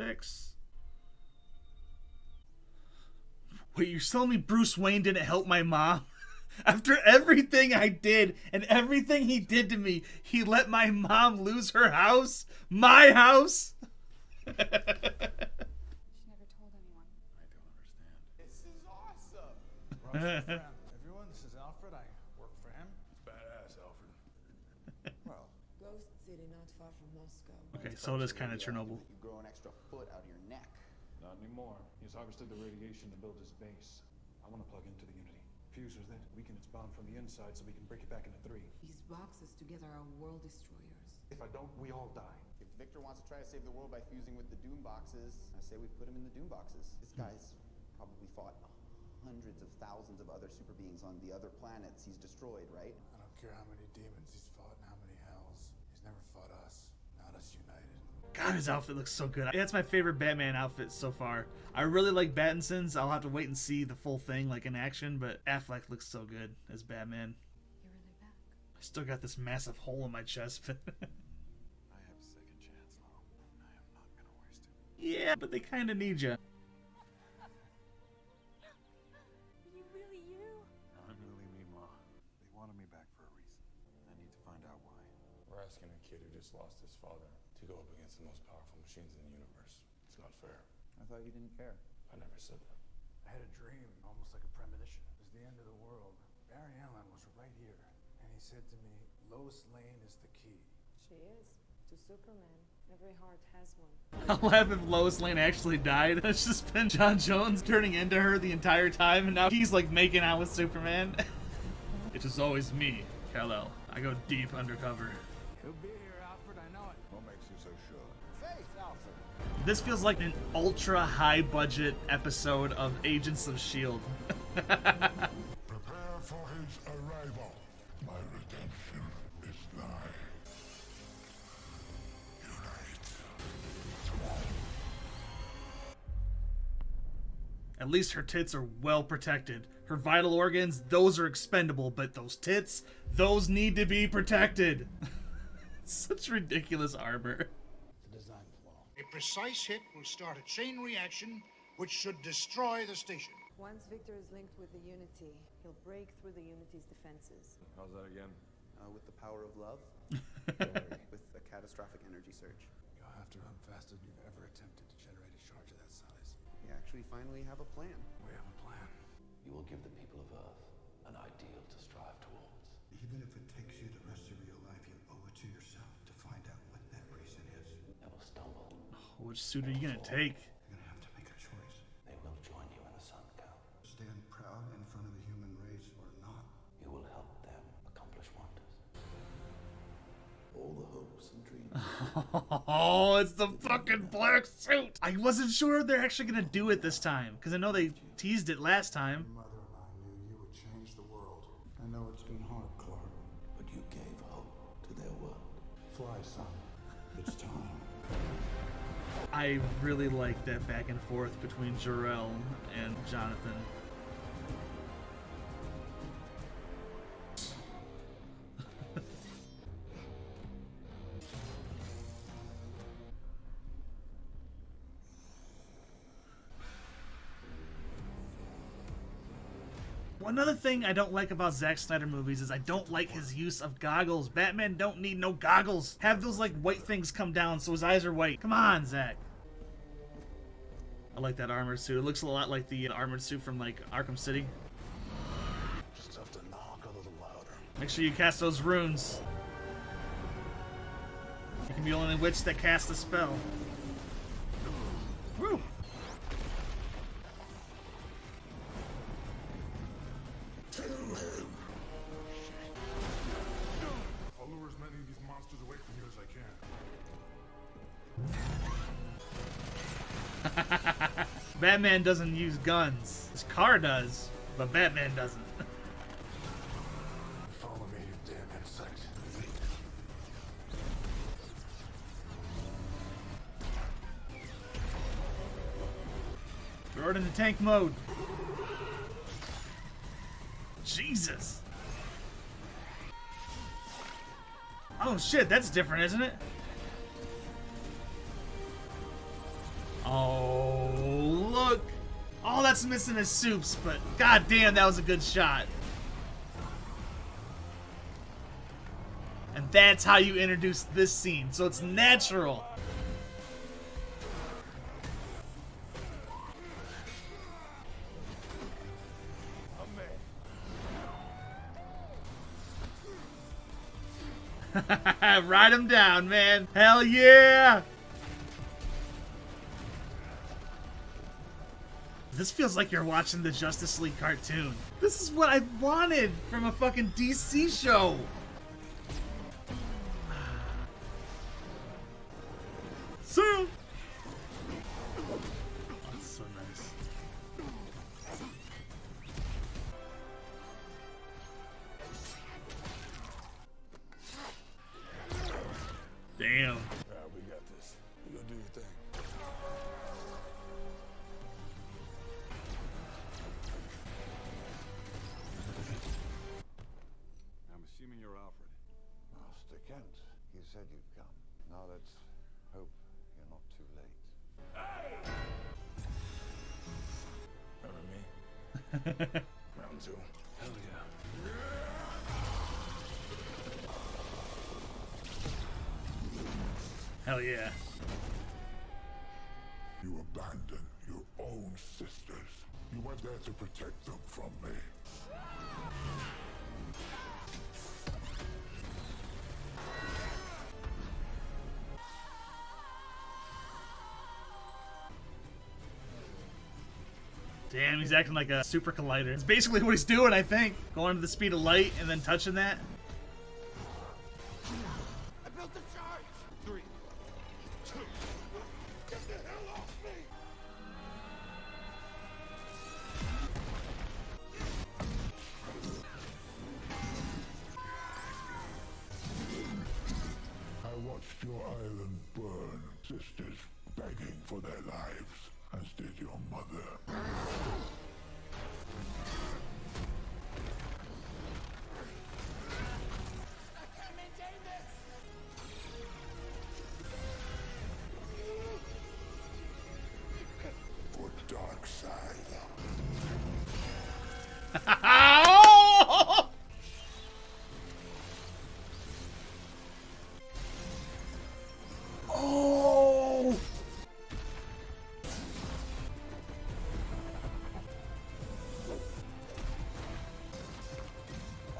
6. Wait, you're telling me Bruce Wayne didn't help my mom? After everything I did and everything he did to me, he let my mom lose her house? My house? She never told anyone. I don't understand. This is awesome. Everyone, this is Alfred. I work for him. It's badass, Alfred. Well, Ghost City, not far from Moscow. Okay, so it is kind of Chernobyl. you grow an extra foot out of your neck. Not anymore. He's harvested the radiation to build his base. I want to plug into the Unity. Fuse with it, weaken its bond from the inside so we can break it back into 3. These boxes together are world destroyers. If I don't, we all die. If Victor wants to try to save the world by fusing with the Doom boxes, I say we put him in the Doom boxes. This guy's probably fought hundreds of thousands of other super beings on the other planets he's destroyed, right? I don't care how many demons he's fought and how many hells. He's never fought us. Not us united. God, his outfit looks so good. That's my favorite Batman outfit so far. I really like Pattinson's. I'll have to wait and see the full thing like in action, but Affleck looks so good as Batman. You're really back. I still got this massive hole in my chest. I have a second chance, Lo. I am not gonna waste it. Yeah, but they kind of need you. Are you really you? I'm really me, Ma. They wanted me back for a reason. I need to find out why. We're asking a kid who just lost his father to go up against the most powerful machines in the universe. It's not fair. I thought you didn't care. I never said that. I had a dream, almost like a premonition. It was the end of the world. Barry Allen was right here, and he said to me, Lois Lane is the key. She is. To Superman. Every heart has one. I'll laugh if Lois Lane actually died. It's just been John Jones turning into her the entire time, and now he's like making out with Superman. It is always me, Kal-El. I go deep undercover. He'll be here, Alfred. I know it. What makes you so sure? Face, Alfred. This feels like an ultra high budget episode of Agents of S.H.I.E.L.D. Prepare for his arrival. My redemption is nigh. Unite. At least her tits are well protected. Her vital organs, those are expendable, but those tits, those need to be protected. Such ridiculous armor. The design flaw. A precise hit will start a chain reaction which should destroy the station. Once Victor is linked with the Unity, he'll break through the Unity's defenses. How's that again? With the power of love, with a catastrophic energy surge. You'll have to run faster than you've ever attempted to generate a charge of that size. We actually finally have a plan. We have a plan. You will give the people of Earth an ideal to strive towards. Even if it takes you the rest of your life, you owe it to yourself to find out what that reason is. They will stumble. Which suit are you gonna take? You're gonna have to make a choice. They will join you in the sun, Cal. Stand proud in front of the human race or not. You will help them accomplish wonders. All the hopes and dreams. Oh, it's the fucking black suit! I wasn't sure they're actually gonna do it this time, because I know they teased it last time. Your mother and I knew you would change the world. I know it's been hard, Clark. But you gave hope to their world. Fly, son. It's time. I really like that back and forth between Jor-El and Jonathan. Another thing I don't like about Zack Snyder movies is I don't like his use of goggles. Batman don't need no goggles. Have those like white things come down so his eyes are white. Come on, Zack. I like that armored suit. It looks a lot like the armored suit from like Arkham City. Just have to knock a little louder. Make sure you cast those runes. You can be the only witch that casts a spell. Woo! I'll lure as many of these monsters away from you as I can. Batman doesn't use guns. His car does, but Batman doesn't. Follow me, you damn insect. Throw it into tank mode. Jesus. Oh shit, that's different, isn't it? Oh, look. All that's missing is Soups, but goddamn, that was a good shot. And that's how you introduce this scene, so it's natural. Ride him down, man. Hell yeah! This feels like you're watching the Justice League cartoon. This is what I wanted from a fucking DC show. So that's so nice. Damn. Alright, we got this. You go do your thing. I'm assuming you're Alfred. Master Kent, you said you'd come. Now let's hope you're not too late. Remember me? Round two. Hell yeah. Hell yeah. You abandoned your own sisters. You went there to protect them from me. Damn, he's acting like a super collider. It's basically what he's doing, I think. Going to the speed of light and then touching that. I built the charge! 3, 2, get the hell off me! I watched your island burn, sisters begging for their lives, as did your mother. For dark side. Oh!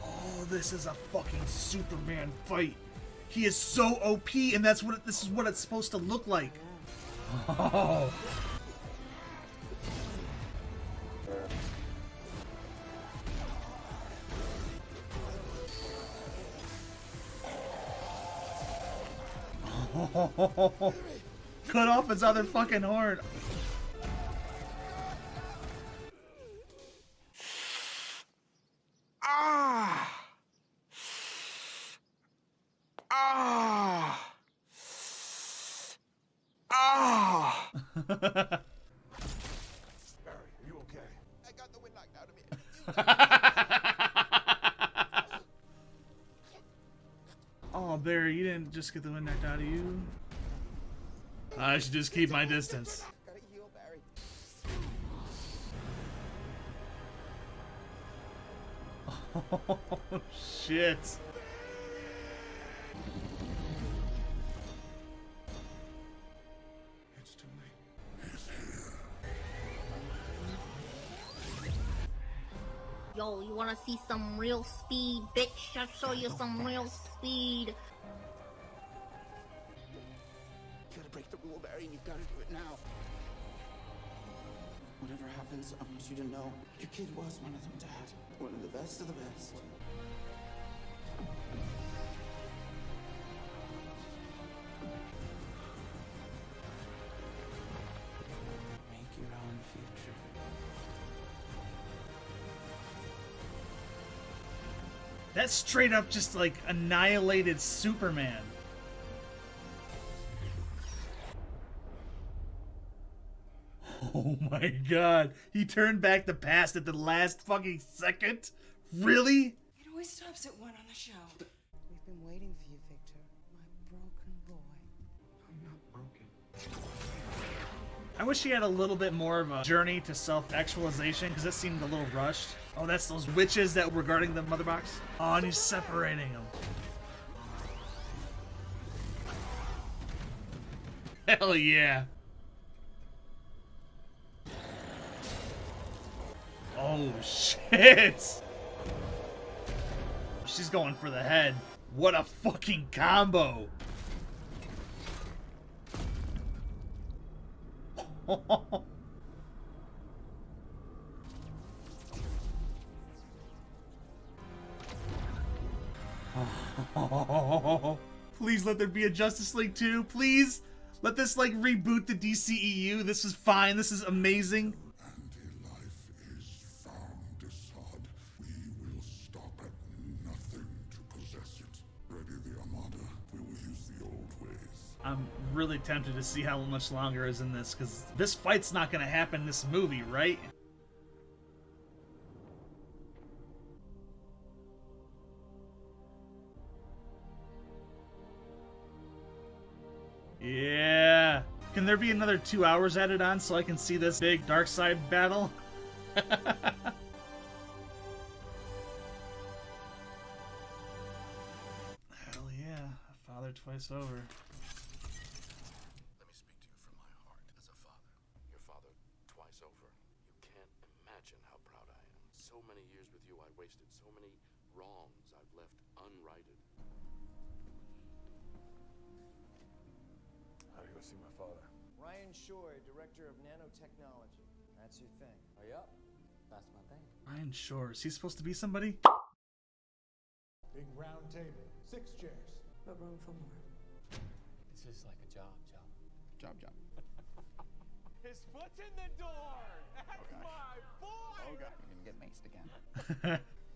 Oh, this is a fucking Superman fight. He is so OP, and that's what this is what it's supposed to look like. Oh. Cut off his other fucking horn. Ah! Ah! Ah! Barry, are you okay? I got the wind knocked out of me. Oh, Barry, you didn't just get the wind knocked out of you. I should just keep my distance. Gotta heal, Barry. Oh, shit. It's too late. He's here. Yo, you wanna see some real speed, bitch? I'll show you some real speed. You gotta break the rule, Barry, and you've gotta do it now. Whatever happens, I want you to know your kid was one of them, Dad. One of the best of the best. Make your own future. That straight up just like annihilated Superman. Oh my god. He turned back the past at the last fucking second? Really? It always stops at 1 on the show. We've been waiting for you, Victor, my broken boy. I'm not broken. I wish he had a little bit more of a journey to self-actualization, because it seemed a little rushed. Oh, that's those witches that were guarding the mother box? Oh, and he's separating them. Hell yeah. Oh, shit. She's going for the head. What a fucking combo. Please let there be a Justice League 2. Please let this like reboot the DCEU. This is fine. This is amazing. Anti-life is found Assad. We will stop at nothing to possess it. Ready the Armada. We will use the old ways. I'm really tempted to see how much longer is in this, because this fight's not going to happen in this movie, right? Yeah. Can there be another 2 hours added on so I can see this big dark side battle? Hell yeah. A father twice over. Let me speak to you from my heart as a father. Your father twice over. You can't imagine how proud I am. So many years with you I wasted. So many wrongs I've left unrighted. How do you go see my father? Ryan Shore, director of nanotechnology. That's your thing. Oh, yep. That's my thing. Ryan Shore. Is he supposed to be somebody? Big round table, 6 chairs. But room for more. It's just like a job. Job. His foot's in the door! That's my boy! Oh god, you're gonna get maced again.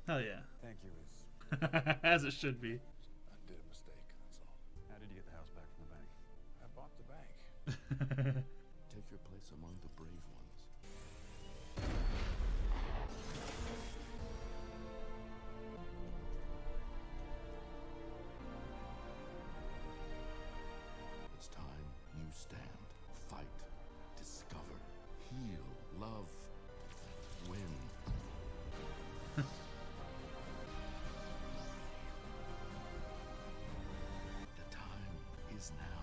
Hell yeah. Thank you, Reese. As it should be. I did a mistake, that's all. How did you get the house back from the bank? I bought the bank. Take your place among the brave ones. It's time you stand, fight, discover, heal, love, win. The time is now.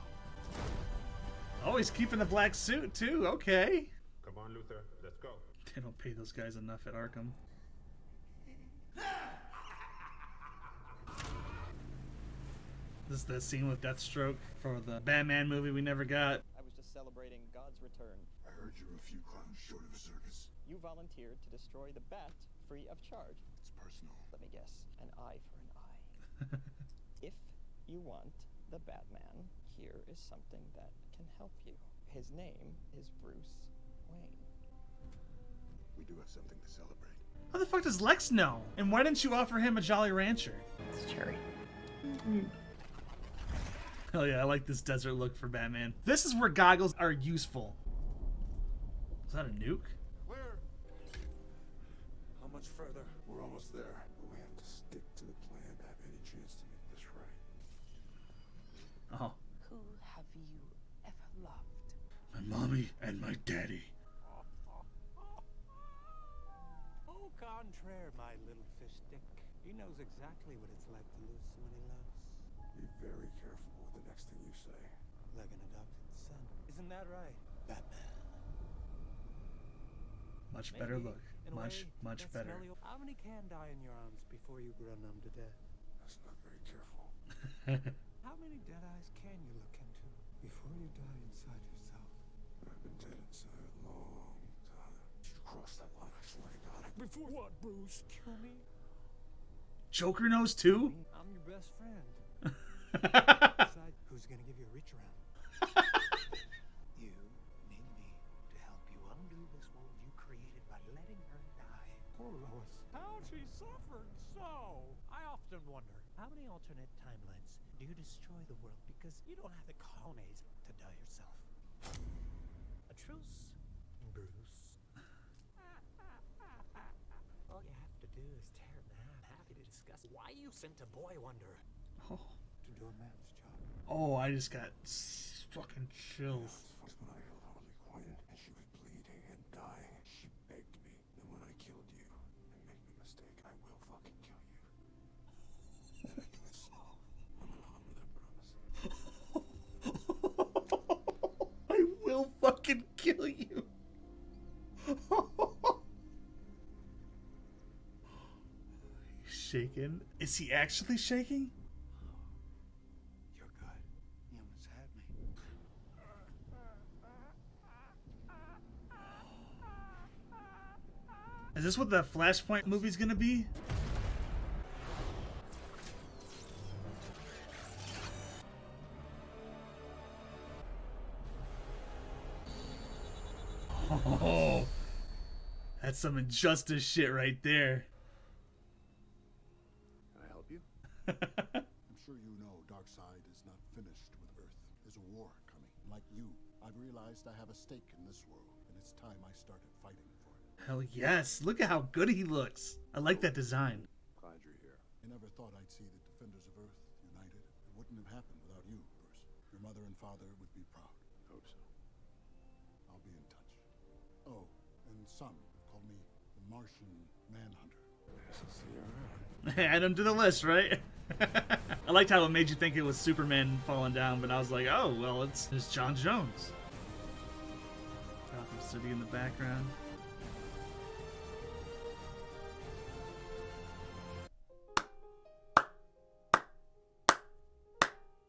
Oh, he's keeping the black suit too. Okay. Come on, Luther. Let's go. They don't pay those guys enough at Arkham. This is the scene with Deathstroke for the Batman movie we never got. I was just celebrating God's return. I heard you're a few clowns short of a circus. You volunteered to destroy the bat free of charge. It's personal. Let me guess, an eye for an eye. If you want the Batman, here is something that can help you. His name is Bruce Wayne. We do have something to celebrate. How the fuck does Lex know? And why didn't you offer him a Jolly Rancher? It's cherry. Hell yeah, I like this desert look for Batman. This is where goggles are useful. Is that a nuke? Where? How much further? We're almost there, but we have to stick to the plan to have any chance to make this right. Oh. Who have you ever loved? My mommy and my daddy. Au contraire, my little fish stick. He knows exactly what it's like to lose someone he loves. Be very careful with the next thing you say. Like an adopted son. Isn't that right, Batman? Much better look. In a Much way, that better. smelly- How many can die in your arms before you grow numb to death? That's not very careful. How many dead eyes can you look into before you die inside yourself? I've been dead inside a long time. You cross that line, I swear to God. Before what, Bruce? Kill me? Joker knows too? I'm your best friend. Decide who's gonna give you a reach around. You need me to help you undo this world you created by letting her die. Poor Lois. How she suffered so. I often wonder, how many alternate timelines do you destroy the world because you don't have the cojones to die yourself? A truce, Bruce. All you have to do is tear him down. Happy to discuss why you sent a boy wonder to do a man's job. Oh, I just got fucking chills. When I held Harley Quinn, and kill you. He's shaking. Is he actually shaking? You're good. You almost had me. Is this what the Flashpoint movie's gonna be? Oh, that's some injustice shit right there. Can I help you? I'm sure you know Darkseid is not finished with Earth. There's a war coming. Like you, I've realized I have a stake in this world, and it's time I started fighting for it. Hell yes. Look at how good he looks. I like that design. Glad you're here. I never thought I'd see the Defenders of Earth united. It wouldn't have happened without you, Bruce. Your mother and father would be proud. Hope so. I'll be in touch. Oh, and some call me the Martian Manhunter. Yes, I'll see you around. Add him to the list, right? I liked how it made you think it was Superman falling down, but I was like, oh, well, it's John Jones. Gotham City in the background.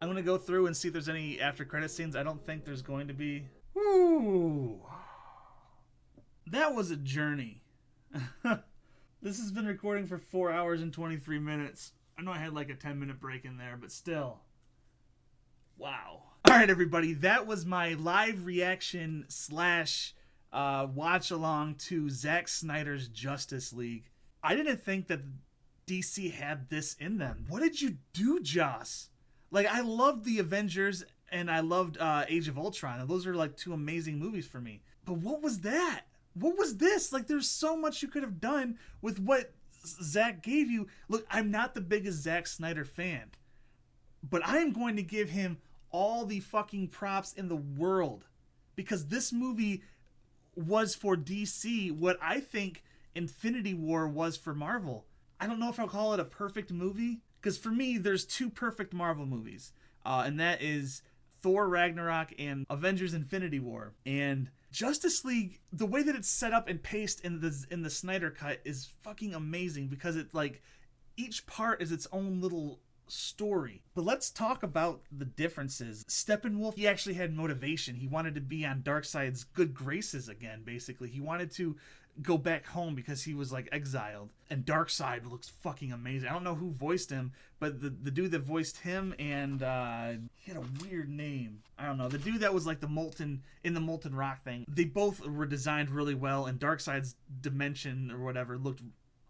I'm going to go through and see if there's any after credit scenes. I don't think there's going to be. Woo! That was a journey. This has been recording for 4 hours and 23 minutes. I know I had like a 10-minute break in there, but still. Wow. All right, everybody. That was my live reaction slash watch along to Zack Snyder's Justice League. I didn't think that DC had this in them. What did you do, Joss? Like, I loved The Avengers and I loved Age of Ultron. Those are like two amazing movies for me. But what was that? What was this? Like, there's so much you could have done with what Zack gave you. Look, I'm not the biggest Zack Snyder fan, but I am going to give him all the fucking props in the world, because this movie was for DC what I think Infinity War was for Marvel. I don't know if I'll call it a perfect movie, because for me, there's two perfect Marvel movies, and that is Thor Ragnarok and Avengers Infinity War. And Justice League, the way that it's set up and paced in the Snyder cut is fucking amazing, because it, like, each part is its own little story. But let's talk about the differences. Steppenwolf, he actually had motivation. He wanted to be on Darkseid's good graces again, basically. He wanted to go back home because he was like exiled. And Darkseid looks fucking amazing. I don't know who voiced him, but the dude that voiced him, and he had a weird name. I don't know. The dude that was like in the Molten Rock thing. They both were designed really well, and Darkseid's dimension or whatever looked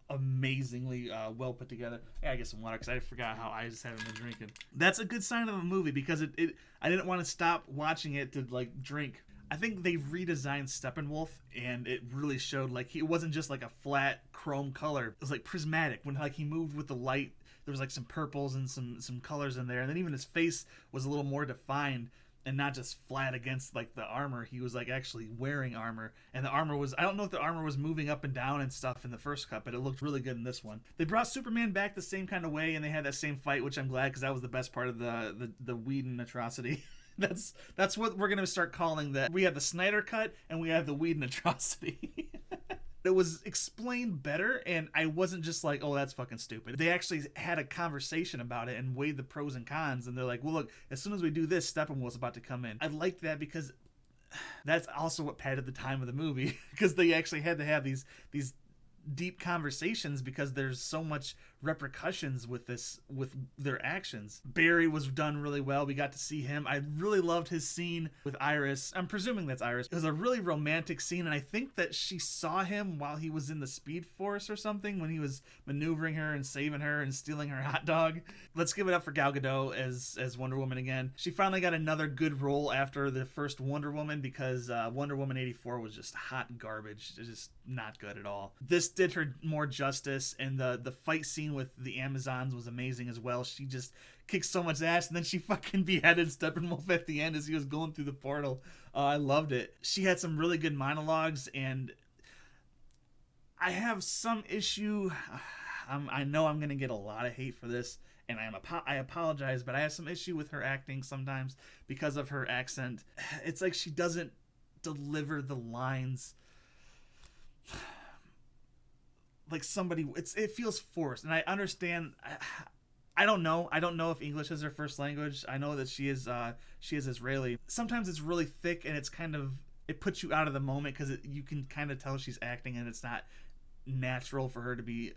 amazingly well put together. Yeah, I get some water because I forgot how I just haven't been drinking. That's a good sign of a movie, because I didn't want to stop watching it to like drink. I think they redesigned Steppenwolf, and it really showed, like, it wasn't just like a flat chrome color. It was like prismatic. When like he moved with the light, there was like some purples and some colors in there, and then even his face was a little more defined and not just flat against like the armor. He was like actually wearing armor, and the armor was, I don't know if the armor was moving up and down and stuff in the first cut, but it looked really good in this one. They brought Superman back the same kind of way, and they had that same fight, which I'm glad, because that was the best part of the Whedon atrocity. That's what we're gonna start calling that. We have the Snyder cut and we have the Whedon atrocity. It was explained better, and I wasn't just like, oh, that's fucking stupid. They actually had a conversation about it and weighed the pros and cons, and they're like, well, look, as soon as we do this, Steppenwolf's about to come in. I liked that, because that's also what padded the time of the movie, because they actually had to have these deep conversations, because there's so much repercussions with their actions. Barry was done really well. We got to see him. I really loved his scene with Iris. I'm presuming that's Iris. It was a really romantic scene, and I think that she saw him while he was in the Speed Force or something, when he was maneuvering her and saving her and stealing her hot dog. Let's give it up for Gal Gadot as Wonder Woman again. She finally got another good role after the first Wonder Woman, because Wonder Woman 84 was just hot garbage. It's just not good at all. This did her more justice, and the fight scene with the Amazons was amazing as well. She just kicked so much ass, and then she fucking beheaded Steppenwolf at the end as he was going through the portal. I loved it. She had some really good monologues, and I have some issue. I know I'm gonna get a lot of hate for this, and I apologize, but I have some issue with her acting sometimes because of her accent. It's like she doesn't deliver the lines like somebody. It feels forced, and I understand. I don't know if English is her first language. I know that she is Israeli. Sometimes it's really thick, and it's kind of, it puts you out of the moment because you can kind of tell she's acting, and it's not natural for her to be,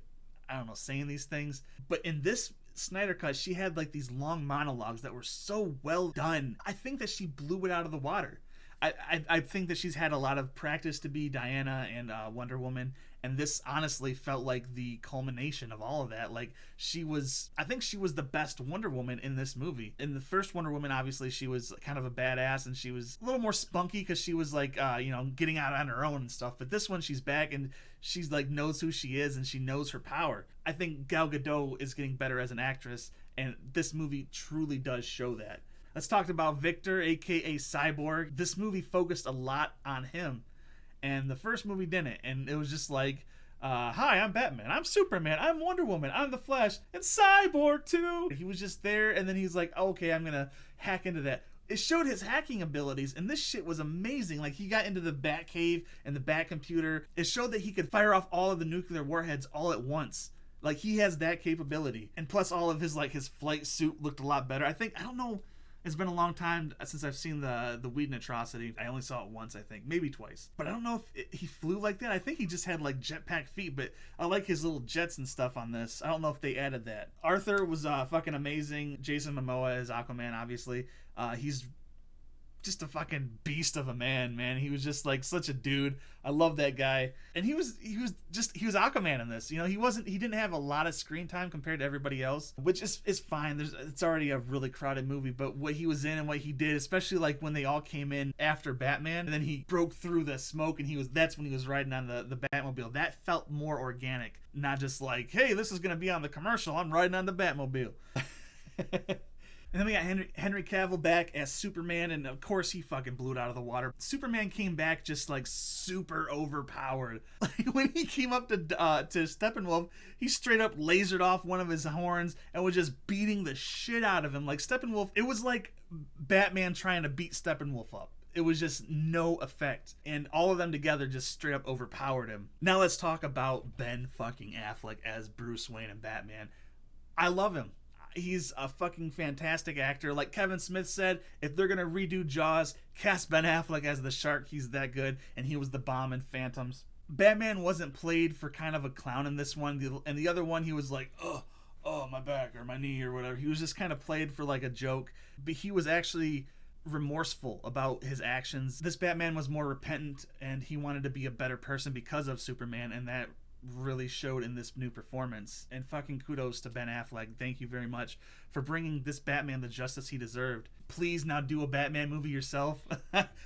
I don't know, saying these things. But in this Snyder cut, she had like these long monologues that were so well done. I think that she blew it out of the water. I think that she's had a lot of practice to be Diana and Wonder Woman, and this honestly felt like the culmination of all of that. Like, I think she was the best Wonder Woman in this movie. In the first Wonder Woman, obviously, she was kind of a badass, and she was a little more spunky because she was like, getting out on her own and stuff. But this one, she's back, and she's like, knows who she is, and she knows her power. I think Gal Gadot is getting better as an actress, and this movie truly does show that. Let's talk about Victor, aka Cyborg. This movie focused a lot on him, and the first movie didn't. And it was just like, hi, I'm Batman, I'm Superman, I'm Wonder Woman, I'm the Flash, and Cyborg too. He was just there, and then he's like, okay, I'm gonna hack into that. It showed his hacking abilities, and this shit was amazing. Like, he got into the Batcave and the Batcomputer. It showed that he could fire off all of the nuclear warheads all at once. Like, he has that capability. And plus, all of his flight suit looked a lot better. I don't know. It's been a long time since I've seen the Whedon Atrocity. I only saw it once, I think. Maybe twice. But I don't know if he flew like that. I think he just had like jetpack feet, but I like his little jets and stuff on this. I don't know if they added that. Arthur was fucking amazing. Jason Momoa is Aquaman, obviously. He's just a fucking beast of a man. He was just like such a dude. I love that guy. And he was Aquaman in this. He didn't have a lot of screen time compared to everybody else, which is fine. It's already a really crowded movie, but what he was in and what he did, especially like when they all came in after Batman, and then he broke through the smoke, and that's when he was riding on the Batmobile. That felt more organic, not just like, hey, this is gonna be on the commercial, I'm riding on the Batmobile. And then we got Henry Cavill back as Superman, and of course he fucking blew it out of the water. Superman came back just like super overpowered. Like, when he came up to Steppenwolf, he straight up lasered off one of his horns and was just beating the shit out of him. Like, Steppenwolf, it was like Batman trying to beat Steppenwolf up. It was just no effect, and all of them together just straight up overpowered him. Now let's talk about Ben fucking Affleck as Bruce Wayne and Batman. I love him. He's a fucking fantastic actor. Like Kevin Smith said, if they're gonna redo Jaws, cast Ben Affleck as the shark. He's that good, and he was the bomb in Phantoms. Batman wasn't played for kind of a clown in this one, and the other one he was like, oh, my back or my knee or whatever. He was just kind of played for like a joke, but he was actually remorseful about his actions. This Batman was more repentant, and he wanted to be a better person because of Superman, and that really showed in this new performance. And fucking kudos to Ben Affleck. Thank you very much for bringing this Batman the justice he deserved. Please now do a Batman movie yourself.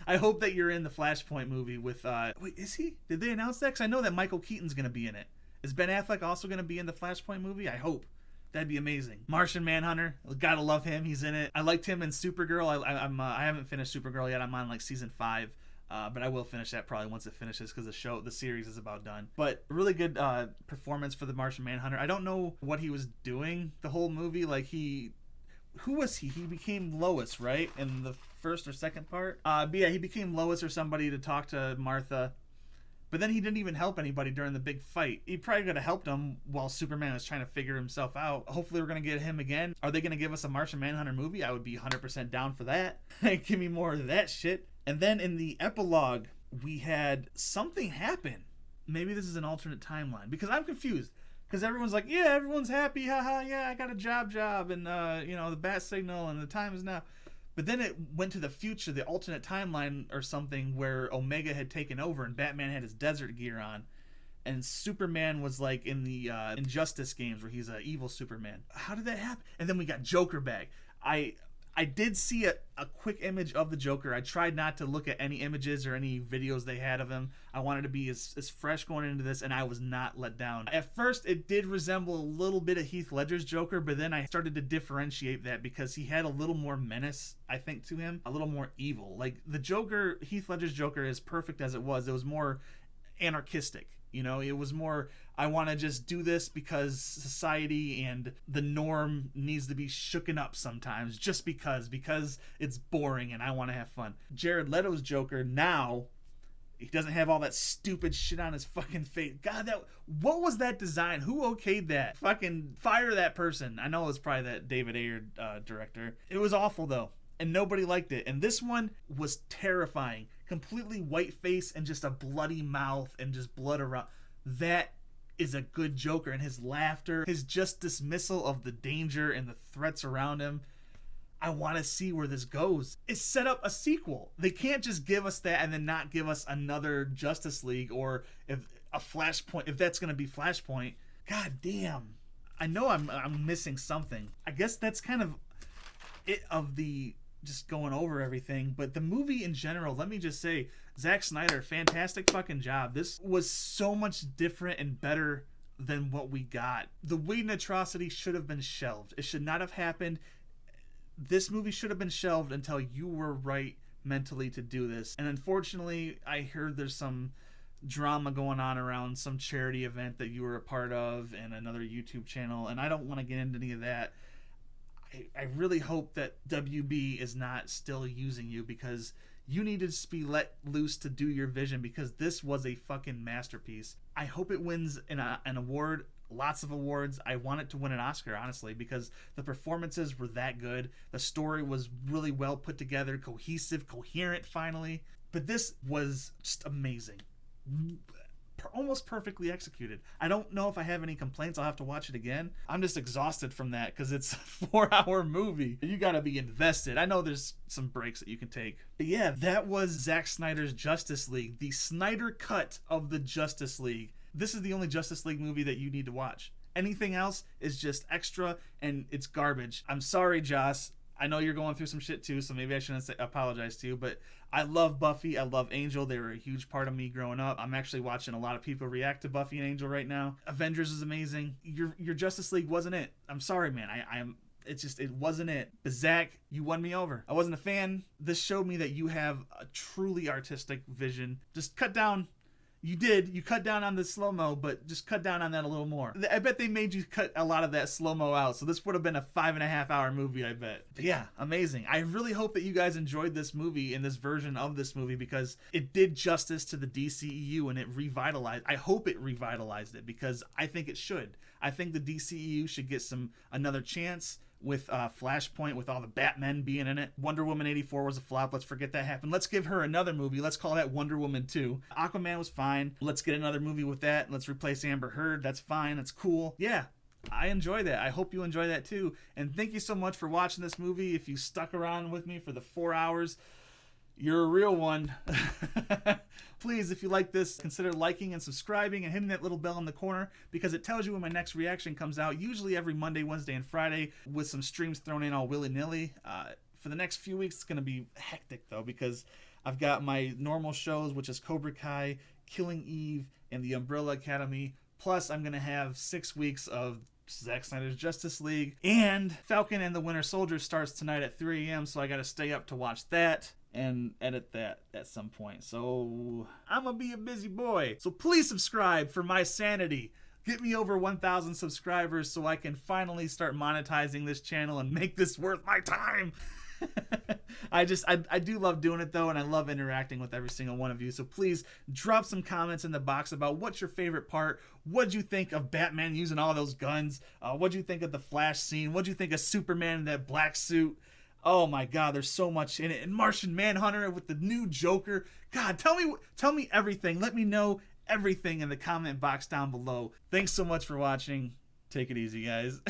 I hope that you're in the Flashpoint movie with wait, is he? Did they announce that? Because I know that Michael Keaton's gonna be in it. Is Ben Affleck also gonna be in the Flashpoint movie? I hope. That'd be amazing. Martian Manhunter, gotta love him. He's in it. I liked him in Supergirl. I haven't finished Supergirl yet. I'm on like season 5. But I will finish that probably once it finishes, because the series is about done. But really good performance for the Martian Manhunter. I don't know what he was doing the whole movie. Like, who was he? He became Lois, right? In the first or second part? But yeah, he became Lois or somebody to talk to Martha. But then he didn't even help anybody during the big fight. He probably could have helped him while Superman was trying to figure himself out. Hopefully we're going to get him again. Are they going to give us a Martian Manhunter movie? I would be 100% down for that. Give me more of that shit. And then in the epilogue, we had something happen. Maybe this is an alternate timeline, because I'm confused. Because everyone's like, yeah, everyone's happy. Haha, yeah, I got a job. And, the bat signal, and the time is now. But then it went to the future, the alternate timeline or something, where Omega had taken over and Batman had his desert gear on. And Superman was like in the Injustice games, where he's an evil Superman. How did that happen? And then we got Joker back. I did see a quick image of the Joker. I tried not to look at any images or any videos they had of him. I wanted to be as fresh going into this, and I was not let down. At first, it did resemble a little bit of Heath Ledger's Joker, but then I started to differentiate that, because he had a little more menace, I think, to him. A little more evil. Like, the Joker, Heath Ledger's Joker, is perfect as it was. It was more anarchistic. You know, it was more, I want to just do this because society and the norm needs to be shooken up sometimes, just because it's boring and I want to have fun. Jared Leto's Joker now, he doesn't have all that stupid shit on his fucking face. God, what was that design? Who okayed that? Fucking fire that person. I know it was probably that David Ayer director. It was awful though, and nobody liked it. And this one was terrifying. Completely white face and just a bloody mouth and just blood around. That is a good Joker, and his laughter, his just dismissal of the danger and the threats around him. I want to see where this goes. It's set up a sequel. They can't just give us that and then not give us another Justice League, or if a Flashpoint, if that's going to be Flashpoint. God damn. I know I'm missing something. I guess that's kind of it of the just going over everything, but the movie in general, let me just say, Zack Snyder, fantastic fucking job. This was so much different and better than what we got. The Whedon atrocity should have been shelved. It should not have happened. This movie should have been shelved until you were right mentally to do this. And unfortunately, I heard there's some drama going on around some charity event that you were a part of and another YouTube channel, and I don't want to get into any of that. I really hope that WB is not still using you, because you need to just be let loose to do your vision, because this was a fucking masterpiece. I hope it wins an award, lots of awards. I want it to win an Oscar, honestly, because the performances were that good. The story was really well put together, cohesive, coherent finally. But this was just amazing. Almost perfectly executed. I don't know if I have any complaints. I'll have to watch it again. I'm just exhausted from that because it's a 4-hour movie. You gotta be invested. I know there's some breaks that you can take. But yeah, that was Zack Snyder's Justice League, the Snyder cut of the Justice League. This is the only Justice League movie that you need to watch. Anything else is just extra and it's garbage. I'm sorry, Joss. I know you're going through some shit too, so maybe I shouldn't apologize to you, but I love Buffy. I love Angel. They were a huge part of me growing up. I'm actually watching a lot of people react to Buffy and Angel right now. Avengers is amazing. Your Justice League wasn't it. I'm sorry, man. It wasn't it. But Zach, you won me over. I wasn't a fan. This showed me that you have a truly artistic vision. Just cut down. You cut down on the slow-mo, but just cut down on that a little more. I bet they made you cut a lot of that slow-mo out, so this would have been a 5.5-hour movie, I bet. But yeah, amazing. I really hope that you guys enjoyed this movie and this version of this movie, because it did justice to the DCEU and it revitalized. I hope it revitalized it, because I think it should. I think the DCEU should get another chance with Flashpoint, with all the Batmen being in it. Wonder Woman 84 was a flop. Let's forget that happened. Let's give her another movie. Let's call that Wonder Woman 2. Aquaman was fine. Let's get another movie with that. Let's replace Amber Heard. That's fine. That's cool. Yeah, I enjoy that. I hope you enjoy that too. And thank you so much for watching this movie. If you stuck around with me for the 4 hours, you're a real one. Please, if you like this, consider liking and subscribing and hitting that little bell in the corner, because it tells you when my next reaction comes out, usually every Monday, Wednesday, and Friday, with some streams thrown in all willy-nilly. For the next few weeks, it's going to be hectic, though, because I've got my normal shows, which is Cobra Kai, Killing Eve, and The Umbrella Academy. Plus, I'm going to have 6 weeks of Zack Snyder's Justice League, and Falcon and the Winter Soldier starts tonight at 3 a.m., so I got to stay up to watch that and edit that at some point. So I'm gonna be a busy boy. So please subscribe for my sanity. Get me over 1,000 subscribers so I can finally start monetizing this channel and make this worth my time. I do love doing it though, and I love interacting with every single one of you. So please drop some comments in the box about what's your favorite part. What'd you think of Batman using all those guns? What'd you think of the Flash scene? What'd you think of Superman in that black suit? Oh my God, there's so much in it. And Martian Manhunter with the new Joker. God, tell me everything. Let me know everything in the comment box down below. Thanks so much for watching. Take it easy, guys.